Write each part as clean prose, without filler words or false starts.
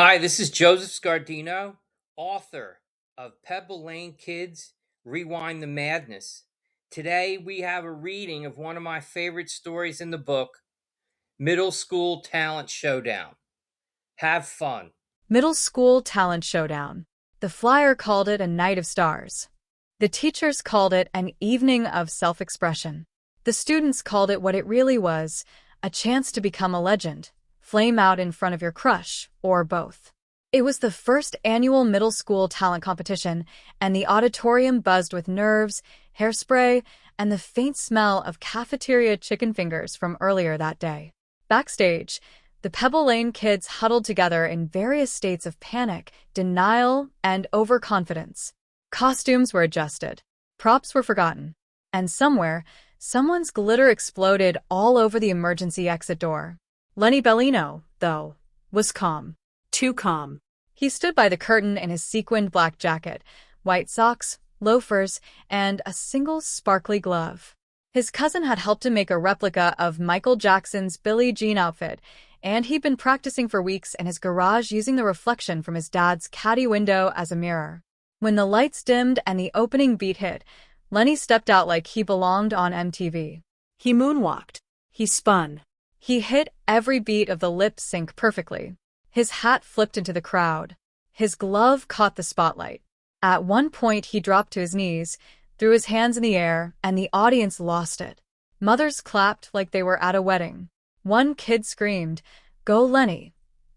Hi, this is Joseph Scardino, author of Pebble Lane Kids, Rewind the Madness. Today we have a reading of one of my favorite stories in the book, Middle School Talent Showdown. Have fun. Middle School Talent Showdown. The flyer called it a night of stars. The teachers called it an evening of self-expression. The students called it what it really was, a chance to become a legend, flame out in front of your crush, or both. It was the first annual middle school talent competition, and the auditorium buzzed with nerves, hairspray, and the faint smell of cafeteria chicken fingers from earlier that day. Backstage, the Pebble Lane kids huddled together in various states of panic, denial, and overconfidence. Costumes were adjusted. Props were forgotten. And somewhere, someone's glitter exploded all over the emergency exit door. Lenny Bellino, though, was calm. Too calm. He stood by the curtain in his sequined black jacket, white socks, loafers, and a single sparkly glove. His cousin had helped him make a replica of Michael Jackson's Billie Jean outfit, and he'd been practicing for weeks in his garage using the reflection from his dad's caddy window as a mirror. When the lights dimmed and the opening beat hit, Lenny stepped out like he belonged on MTV. He moonwalked. He spun. He hit every beat of the lip sync perfectly. His hat flipped into the crowd. His glove caught the spotlight. At one point, he dropped to his knees, threw his hands in the air, and the audience lost it. Mothers clapped like they were at a wedding. One kid screamed, "Go Lenny!"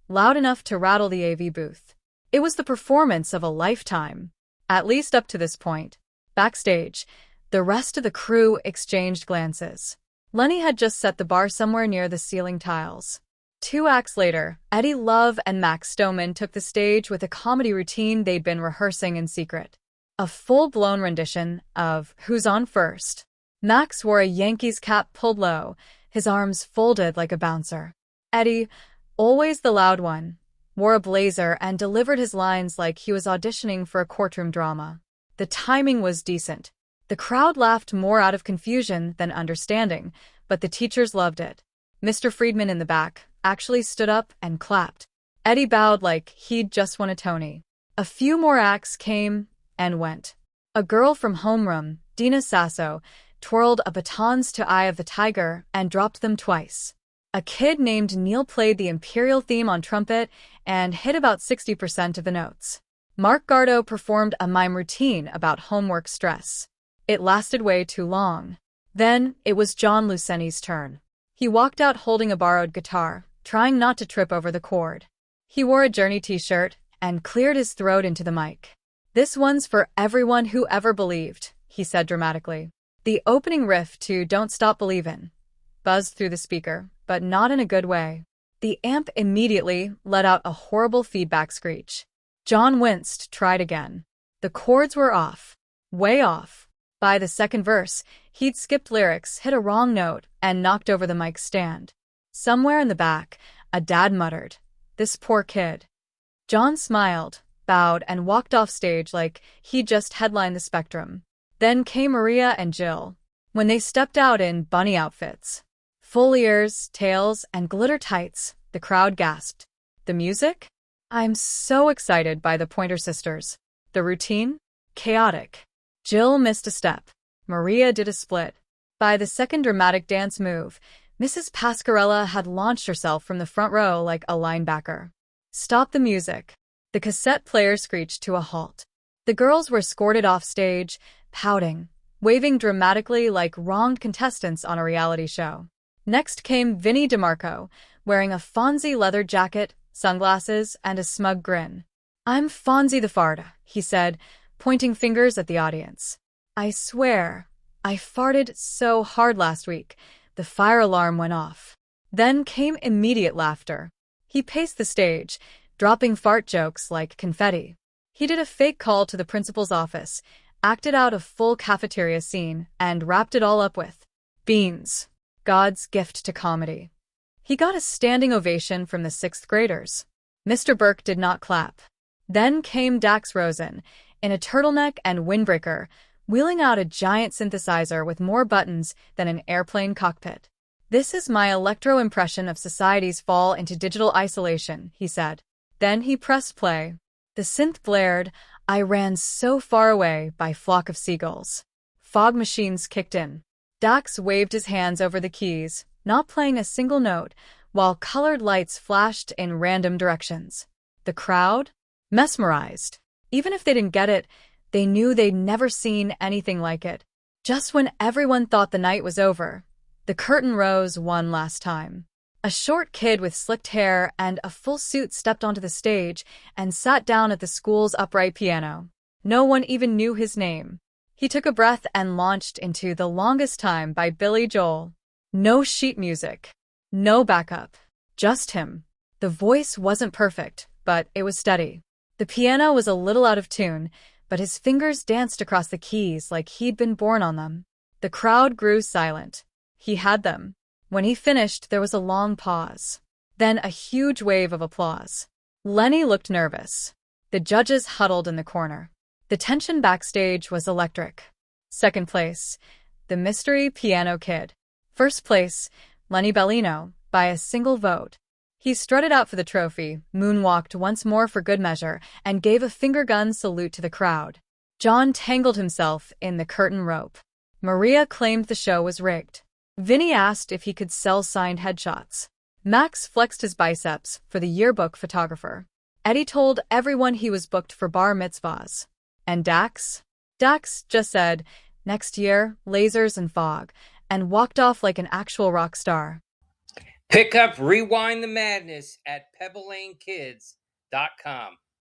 loud enough to rattle the AV booth. It was the performance of a lifetime, at least up to this point. Backstage, the rest of the crew exchanged glances. Lenny had just set the bar somewhere near the ceiling tiles. 2 acts later, Eddie Love and Max Stoneman took the stage with a comedy routine they'd been rehearsing in secret. A full-blown rendition of Who's On First. Max wore a Yankees cap pulled low, his arms folded like a bouncer. Eddie, always the loud one, wore a blazer and delivered his lines like he was auditioning for a courtroom drama. The timing was decent. The crowd laughed more out of confusion than understanding, but the teachers loved it. Mr. Friedman in the back actually stood up and clapped. Eddie bowed like he'd just won a Tony. A few more acts came and went. A girl from homeroom, Dina Sasso, twirled a batons to Eye of the Tiger and dropped them twice. A kid named Neil played the Imperial theme on trumpet and hit about 60% of the notes. Mark Gardo performed a mime routine about homework stress. It lasted way too long. Then, it was John Luceni's turn. He walked out holding a borrowed guitar, trying not to trip over the cord. He wore a Journey t-shirt and cleared his throat into the mic. "This one's for everyone who ever believed," he said dramatically. The opening riff to Don't Stop Believin' buzzed through the speaker, but not in a good way. The amp immediately let out a horrible feedback screech. John winced, tried again. The chords were off. Way off. By the second verse, he'd skipped lyrics, hit a wrong note, and knocked over the mic stand. Somewhere in the back, a dad muttered, "This poor kid." John smiled, bowed, and walked off stage like he'd just headlined the Spectrum. Then came Maria and Jill. When they stepped out in bunny outfits, full ears, tails, and glitter tights, the crowd gasped. The music? I'm so excited by the Pointer Sisters. The routine? Chaotic. Jill missed a step. Maria did a split. By the second dramatic dance move, Mrs. Pascarella had launched herself from the front row like a linebacker. Stop the music. The cassette player screeched to a halt. The girls were escorted off stage, pouting, waving dramatically like wronged contestants on a reality show. Next came Vinnie DeMarco, wearing a Fonzie leather jacket, sunglasses, and a smug grin. "I'm Fonzie the Farda," he said, pointing fingers at the audience. "I swear, I farted so hard last week, the fire alarm went off." Then came immediate laughter. He paced the stage, dropping fart jokes like confetti. He did a fake call to the principal's office, acted out a full cafeteria scene, and wrapped it all up with beans, God's gift to comedy. He got a standing ovation from the 6th graders. Mr. Burke did not clap. Then came Dax Rosen, in a turtleneck and windbreaker, wheeling out a giant synthesizer with more buttons than an airplane cockpit. "This is my electro impression of society's fall into digital isolation," he said. Then he pressed play. The synth blared, "I Ran So Far Away" by Flock of Seagulls. Fog machines kicked in. Dax waved his hands over the keys, not playing a single note, while colored lights flashed in random directions. The crowd? Mesmerized. Even if they didn't get it, they knew they'd never seen anything like it. Just when everyone thought the night was over, the curtain rose one last time. A short kid with slicked hair and a full suit stepped onto the stage and sat down at the school's upright piano. No one even knew his name. He took a breath and launched into "The Longest Time" by Billy Joel. No sheet music. No backup. Just him. The voice wasn't perfect, but it was steady. The piano was a little out of tune, but his fingers danced across the keys like he'd been born on them. The crowd grew silent. He had them. When he finished, there was a long pause. Then a huge wave of applause. Lenny looked nervous. The judges huddled in the corner. The tension backstage was electric. Second place, the Mystery Piano Kid. First place, Lenny Bellino, by a single vote. He strutted out for the trophy, moonwalked once more for good measure, and gave a finger gun salute to the crowd. John tangled himself in the curtain rope. Maria claimed the show was rigged. Vinny asked if he could sell signed headshots. Max flexed his biceps for the yearbook photographer. Eddie told everyone he was booked for bar mitzvahs. And Dax? Dax just said, "Next year, lasers and fog," and walked off like an actual rock star. Pick up Rewind the Madness at PebbleLaneKids.com.